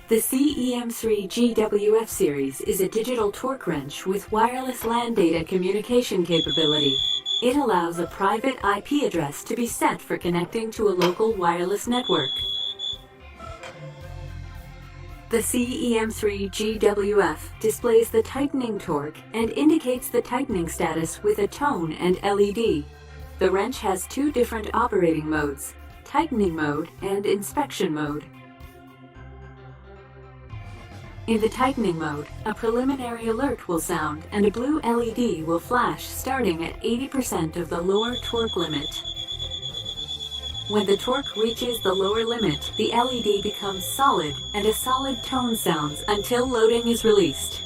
The CEM3-G-WF series is a digital torque wrench with wireless LAN data communication capability. It allows a private IP address to be set for connecting to a local wireless network. The CEM3-G-WF displays the tightening torque and indicates the tightening status with a tone and LED. The wrench has two different operating modes, tightening mode and inspection mode. In the tightening mode, a preliminary alert will sound and a blue LED will flash starting at 80% of the lower torque limit. When the torque reaches the lower limit, the LED becomes solid and a solid tone sounds until loading is released.